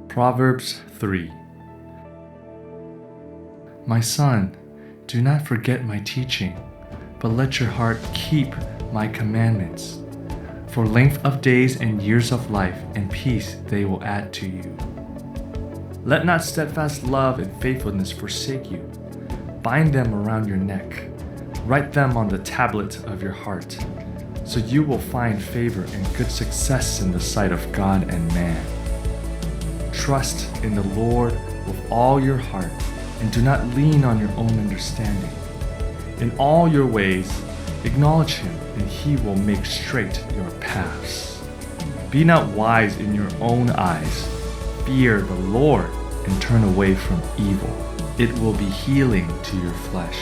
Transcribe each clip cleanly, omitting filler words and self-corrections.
Proverbs 3. My son, do not forget my teaching, but let your heart keep my commandments. For length of days and years of life and peace they will add to you. Let not steadfast love and faithfulness forsake you. Bind them around your neck. Write them on the tablet of your heart, so you will find favor and good success in the sight of God and man. Trust in the Lord with all your heart, and do not lean on your own understanding. In all your ways, acknowledge him, and he will make straight your paths. Be not wise in your own eyes. Fear the Lord and turn away from evil. It will be healing to your flesh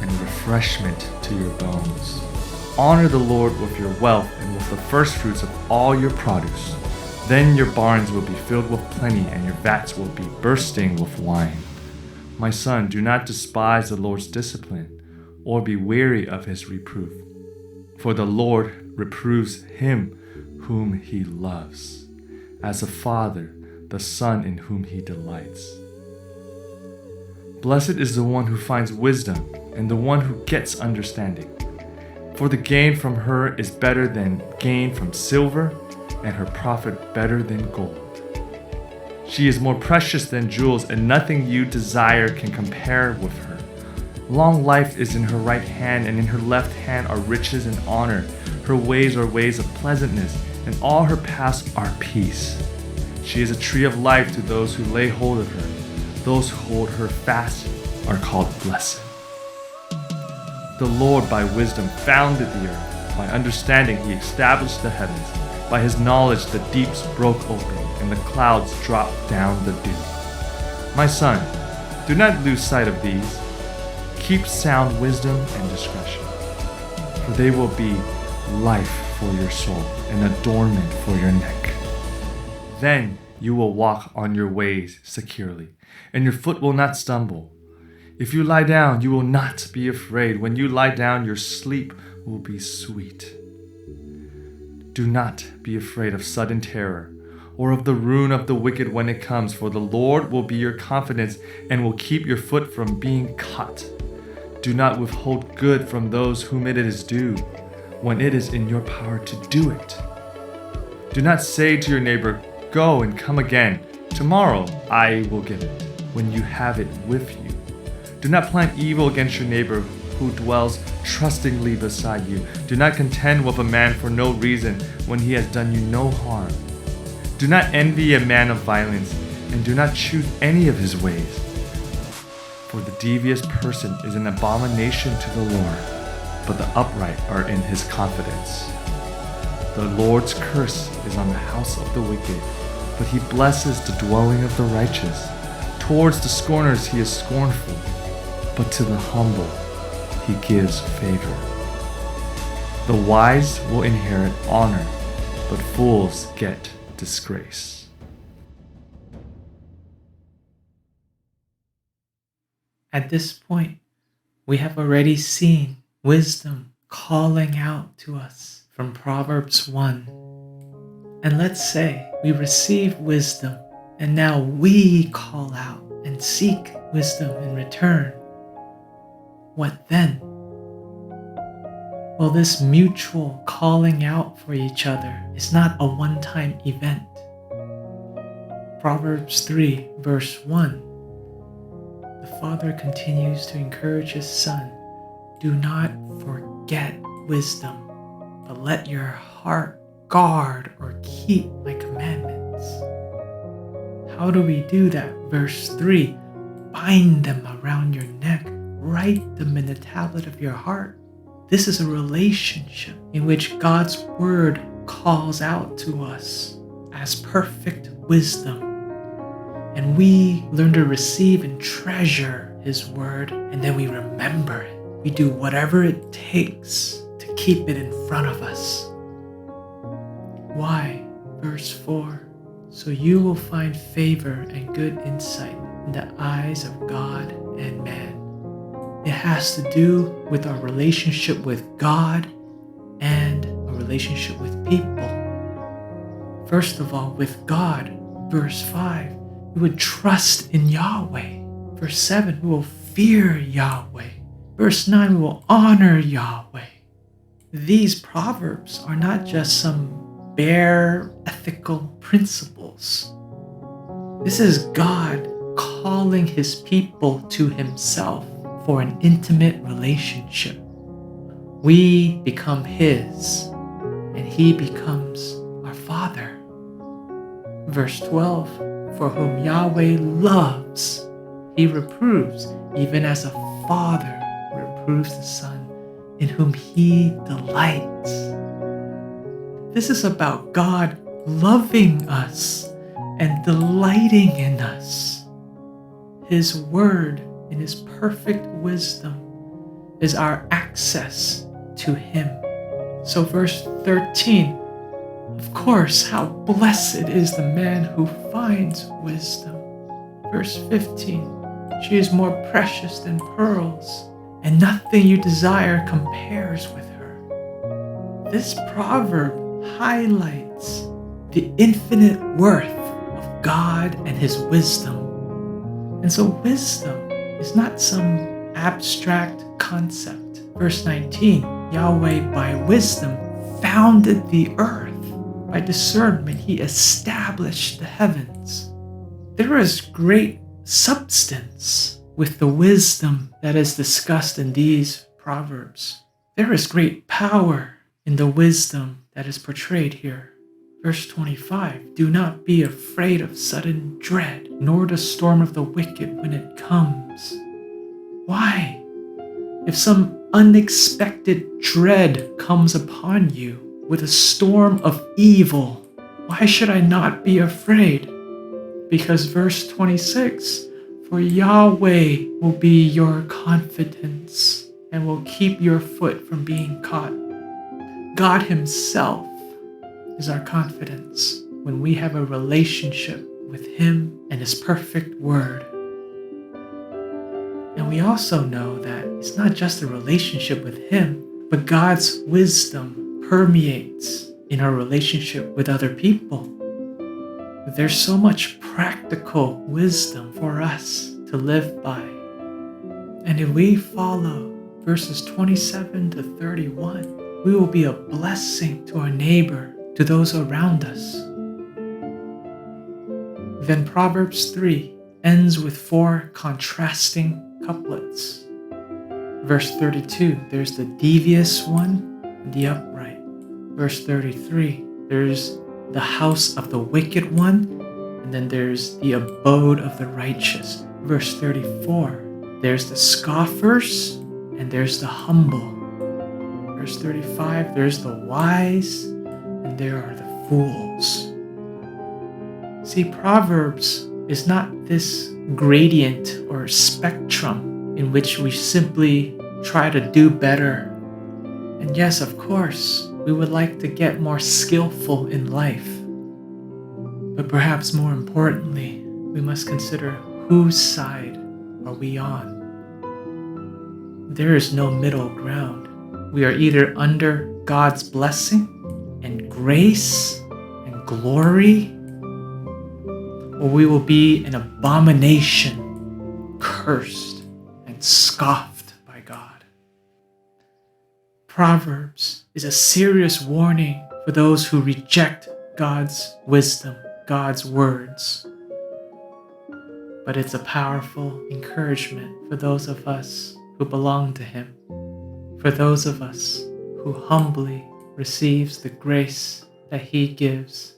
and refreshment to your bones. Honor the Lord with your wealth and with the firstfruits of all your produce. Then your barns will be filled with plenty, and your vats will be bursting with wine. My son, do not despise the Lord's discipline, or be weary of his reproof. For the Lord reproves him whom he loves, as a father the son in whom he delights. Blessed is the one who finds wisdom, and the one who gets understanding. For the gain from her is better than gain from silver, and her profit better than gold. She is more precious than jewels, and nothing you desire can compare with her. Long life is in her right hand, and in her left hand are riches and honor. Her ways are ways of pleasantness, and all her paths are peace. She is a tree of life to those who lay hold of her. Those who hold her fast are called blessed. The Lord by wisdom founded the earth. By understanding he established the heavens. By his knowledge the deeps broke open, and the clouds dropped down the dew. My son, do not lose sight of these. Keep sound wisdom and discretion, for they will be life for your soul and adornment for your neck. Then you will walk on your ways securely, and your foot will not stumble. If you lie down, you will not be afraid. When you lie down, your sleep will be sweet. Do not be afraid of sudden terror, or of the ruin of the wicked when it comes, for the Lord will be your confidence and will keep your foot from being caught. Do not withhold good from those whom it is due, when it is in your power to do it. Do not say to your neighbor, "Go and come again. Tomorrow I will give it," when you have it with you. Do not plan evil against your neighbor who dwells trustingly beside you. Do not contend with a man for no reason when he has done you no harm. Do not envy a man of violence, and do not choose any of his ways. For the devious person is an abomination to the Lord, but the upright are in his confidence. The Lord's curse is on the house of the wicked, but he blesses the dwelling of the righteous. Towards the scorners he is scornful, but to the humble he gives favor. The wise will inherit honor, but fools get disgrace. At this point, we have already seen wisdom calling out to us from Proverbs 1. And let's say we receive wisdom, and now we call out and seek wisdom in return. What then? Well, this mutual calling out for each other is not a one-time event. Proverbs 3, verse 1. The father continues to encourage his son, "Do not forget wisdom, but let your heart guard or keep my commandments." How do we do that? Verse 3, bind them around your neck, write them in the tablet of your heart. This is a relationship in which God's word calls out to us as perfect wisdom. And we learn to receive and treasure his word, and then we remember it. We do whatever it takes to keep it in front of us. Why? Verse 4, so you will find favor and good insight in the eyes of God and man. It has to do with our relationship with God and a relationship with people. First of all, with God, verse 5, we would trust in Yahweh. Verse 7, we will fear Yahweh. Verse 9, we will honor Yahweh. These proverbs are not just some bare ethical principles. This is God calling his people to himself for an intimate relationship. We become his, and he becomes our Father. Verse 12, for whom Yahweh loves, he reproves, even as a father reproves the son in whom he delights. This is about God loving us and delighting in us. His word in his perfect wisdom is our access to him. So verse 13, of course, how blessed is the man who finds wisdom. Verse 15, she is more precious than pearls, and nothing you desire compares with her. This proverb highlights the infinite worth of God and his wisdom. And so wisdom is not some abstract concept. Verse 19, Yahweh by wisdom founded the earth. By discernment he established the heavens. There is great substance with the wisdom that is discussed in these proverbs. There is great power in the wisdom that is portrayed here. Verse 25, do not be afraid of sudden dread, nor the storm of the wicked when it comes. Why? If some unexpected dread comes upon you with a storm of evil, why should I not be afraid? Because verse 26, for Yahweh will be your confidence and will keep your foot from being caught. God himself is our confidence when we have a relationship with him and his perfect word. And we also know that it's not just a relationship with him, but God's wisdom permeates in our relationship with other people. There's so much practical wisdom for us to live by. And if we follow verses 27 to 31, we will be a blessing to our neighbor, to those around us. Then Proverbs 3 ends with 4 contrasting couplets. Verse 32, there's the devious one and the upright. Verse 33, there's the house of the wicked one, and then there's the abode of the righteous. Verse 34, there's the scoffers, and there's the humble. Verse 35, there's the wise, and there are the fools. See, Proverbs is not this gradient or spectrum in which we simply try to do better. And yes, of course, we would like to get more skillful in life. But perhaps more importantly, we must consider whose side are we on. There is no middle ground. We are either under God's blessing and grace and glory, or we will be an abomination, cursed and scoffed by God. Proverbs is a serious warning for those who reject God's wisdom, God's words. But it's a powerful encouragement for those of us who belong to him, for those of us who humbly receives the grace that he gives